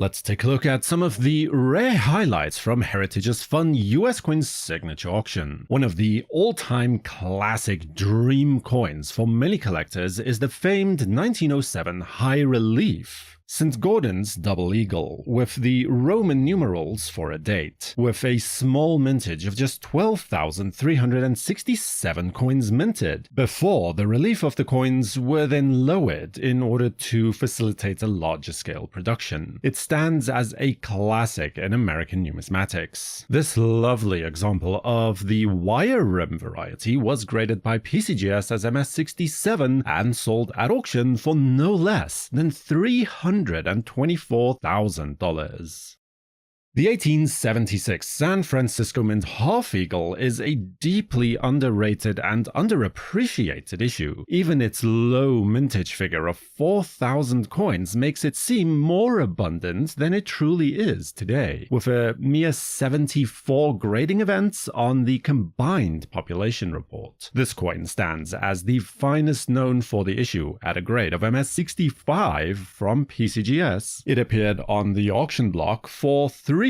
Let's take a look at some of the rare highlights from Heritage's fun US Coins signature auction. One of the all-time classic dream coins for many collectors is the famed 1907 high relief Saint Gaudens double eagle, with the Roman numerals for a date, with a small mintage of just 12,367 coins minted, before the relief of the coins were then lowered in order to facilitate a larger scale production. It stands as a classic in American numismatics. This lovely example of the wire rim variety was graded by PCGS as MS67 and sold at auction for no less than $324,000. The 1876 San Francisco Mint Half Eagle is a deeply underrated and underappreciated issue. Even its low mintage figure of 4,000 coins makes it seem more abundant than it truly is today, with a mere 74 grading events on the combined population report. This coin stands as the finest known for the issue at a grade of MS65 from PCGS. It appeared on the auction block for $336,000.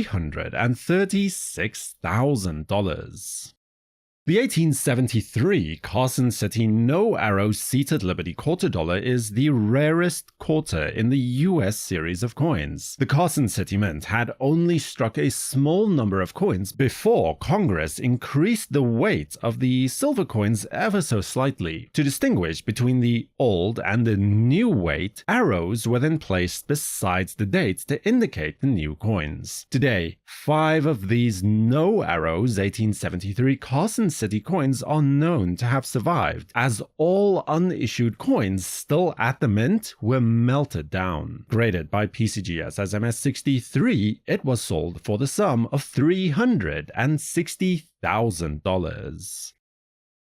The 1873 Carson City No Arrow Seated Liberty quarter dollar is the rarest quarter in the US series of coins. The Carson City Mint had only struck a small number of coins before Congress increased the weight of the silver coins ever so slightly. To distinguish between the old and the new weight, arrows were then placed beside the date to indicate the new coins. Today, 5 of these No Arrows 1873 Carson City coins are known to have survived, as all unissued coins still at the mint were melted down. Graded by PCGS as MS63, it was sold for the sum of $360,000.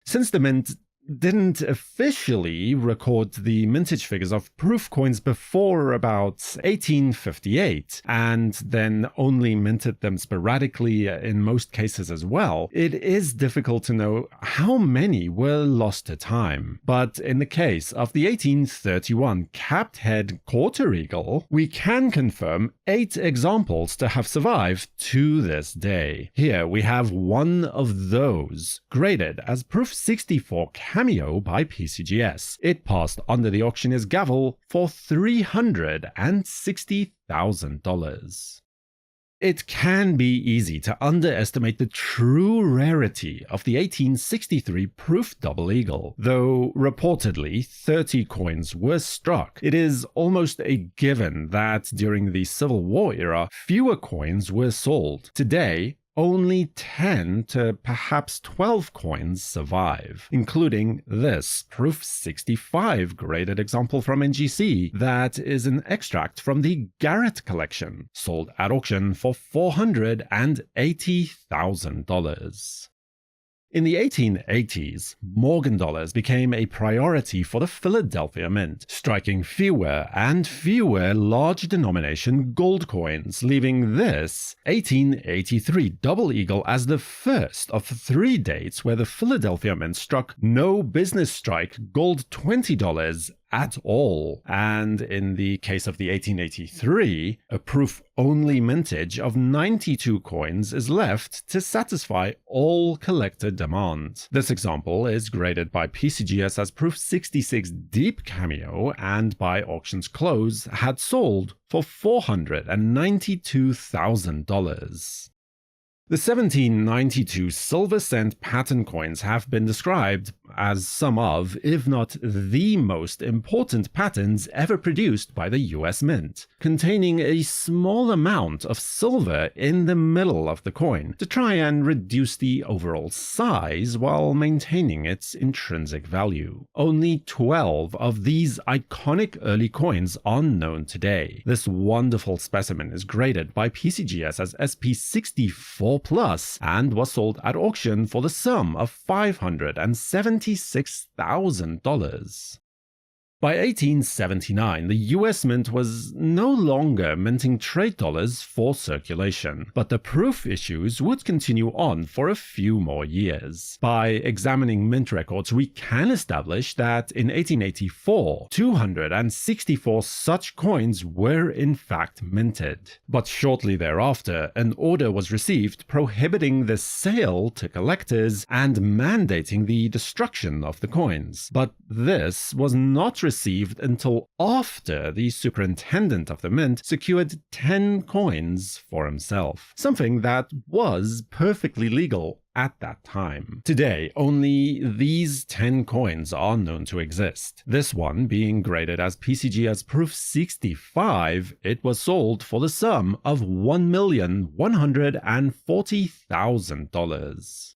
Since the mint didn't officially record the mintage figures of proof coins before about 1858, and then only minted them sporadically in most cases as well, it is difficult to know how many were lost to time. But in the case of the 1831 capped head quarter eagle, we can confirm 8 examples to have survived to this day. Here we have one of those, graded as proof 64 cameo by PCGS. It passed under the auctioneer's gavel for $360,000. It can be easy to underestimate the true rarity of the 1863 proof double eagle. Though reportedly 30 coins were struck, it is almost a given that during the Civil War era, fewer coins were sold. Today, only 10 to perhaps 12 coins survive, including this proof 65 graded example from NGC that is an extract from the Garrett collection, sold at auction for $480,000. In the 1880s, Morgan dollars became a priority for the Philadelphia Mint, striking fewer and fewer large denomination gold coins, leaving this 1883 double eagle as the first of 3 dates where the Philadelphia Mint struck no business strike gold $20 at all. And in the case of the 1883, a proof-only mintage of 92 coins is left to satisfy all collector demand. This example is graded by PCGS as proof 66 deep cameo and by auction's close had sold for $492,000. The 1792 silver cent pattern coins have been described as some of, if not the most important patterns ever produced by the US Mint, containing a small amount of silver in the middle of the coin to try and reduce the overall size while maintaining its intrinsic value. Only 12 of these iconic early coins are known today. This wonderful specimen is graded by PCGS as SP64 Plus and was sold at auction for the sum of $576,000. By 1879, the US Mint was no longer minting trade dollars for circulation, but the proof issues would continue on for a few more years. By examining mint records, we can establish that in 1884, 264 such coins were in fact minted. But shortly thereafter, an order was received prohibiting the sale to collectors and mandating the destruction of the coins. But this was not received until after the superintendent of the mint secured 10 coins for himself, something that was perfectly legal at that time. Today, only these 10 coins are known to exist. This one being graded as PCG as Proof 65, it was sold for the sum of $1,140,000.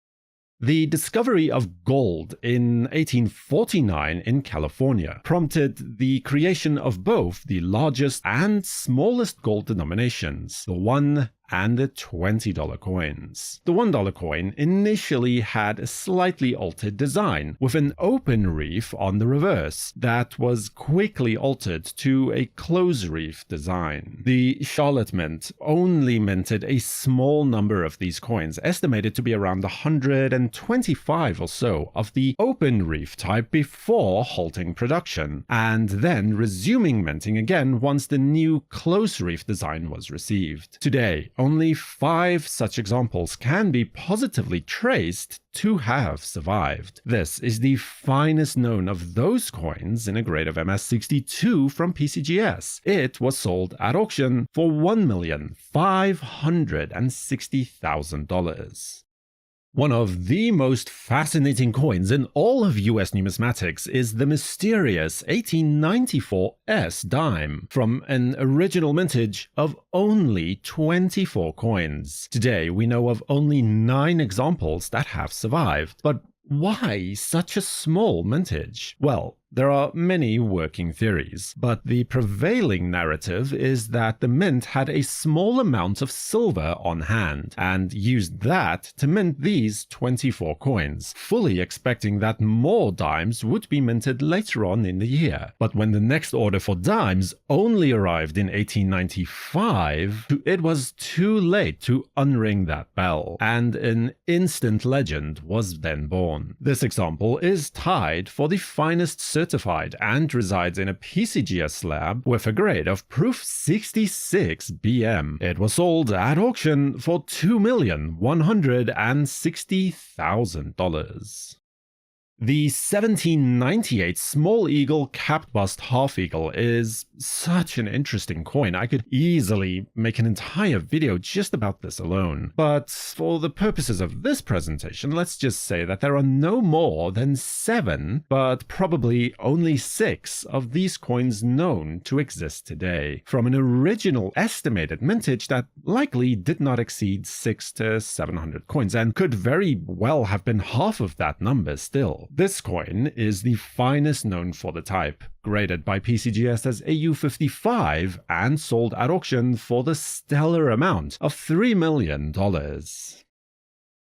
The discovery of gold in 1849 in California prompted the creation of both the largest and smallest gold denominations, the $1 and the $20 coins. The $1 coin initially had a slightly altered design, with an open reef on the reverse that was quickly altered to a closed reef design. The Charlotte Mint only minted a small number of these coins, estimated to be around 125 or so of the open reef type before halting production, and then resuming minting again once the new closed reef design was received. Today, only 5 such examples can be positively traced to have survived. This is the finest known of those coins in a grade of MS62 from PCGS. It was sold at auction for $1,560,000. One of the most fascinating coins in all of US numismatics is the mysterious 1894 S dime, from an original mintage of only 24 coins. Today, we know of only 9 examples that have survived, but why such a small mintage? Well, there are many working theories, but the prevailing narrative is that the mint had a small amount of silver on hand and used that to mint these 24 coins, fully expecting that more dimes would be minted later on in the year. But when the next order for dimes only arrived in 1895, it was too late to unring that bell, and an instant legend was then born. This example is tied for the finest certified and resides in a PCGS slab with a grade of Proof 66 BM. It was sold at auction for $2,160,000. The 1798 Small Eagle Capped Bust Half Eagle is such an interesting coin. I could easily make an entire video just about this alone. But for the purposes of this presentation, let's just say that there are no more than 7, but probably only 6 of these coins known to exist today, from an original estimated mintage that likely did not exceed 600 to 700 coins, and could very well have been half of that number still. This coin is the finest known for the type, graded by PCGS as AU55 and sold at auction for the stellar amount of $3 million.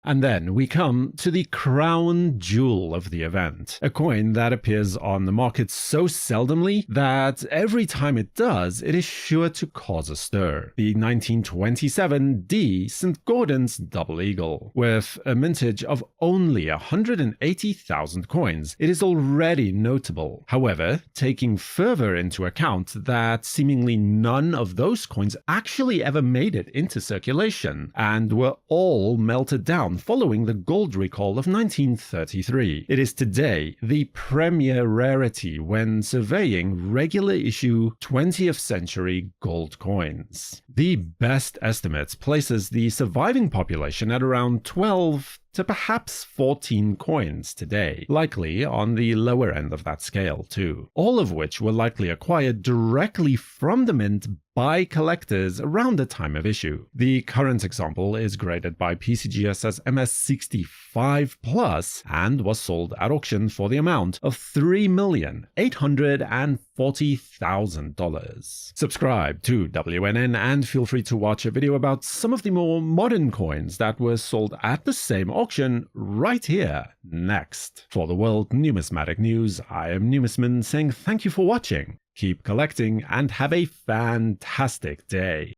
And then we come to the crown jewel of the event, a coin that appears on the market so seldomly that every time it does, it is sure to cause a stir. The 1927 D Saint Gaudens Double Eagle. With a mintage of only 180,000 coins, it is already notable. However, taking further into account that seemingly none of those coins actually ever made it into circulation, and were all melted down following the gold recall of 1933. It is today the premier rarity when surveying regular issue 20th century gold coins. The best estimates places the surviving population at around 12 to perhaps 14 coins today, likely on the lower end of that scale too, all of which were likely acquired directly from the mint by collectors around the time of issue. The current example is graded by PCGS as MS65+ and was sold at auction for the amount of $3,840,000. $40,000. Subscribe to WNN and feel free to watch a video about some of the more modern coins that were sold at the same auction right here next. For the World Numismatic News, I am Numisman saying thank you for watching, keep collecting, and have a fantastic day.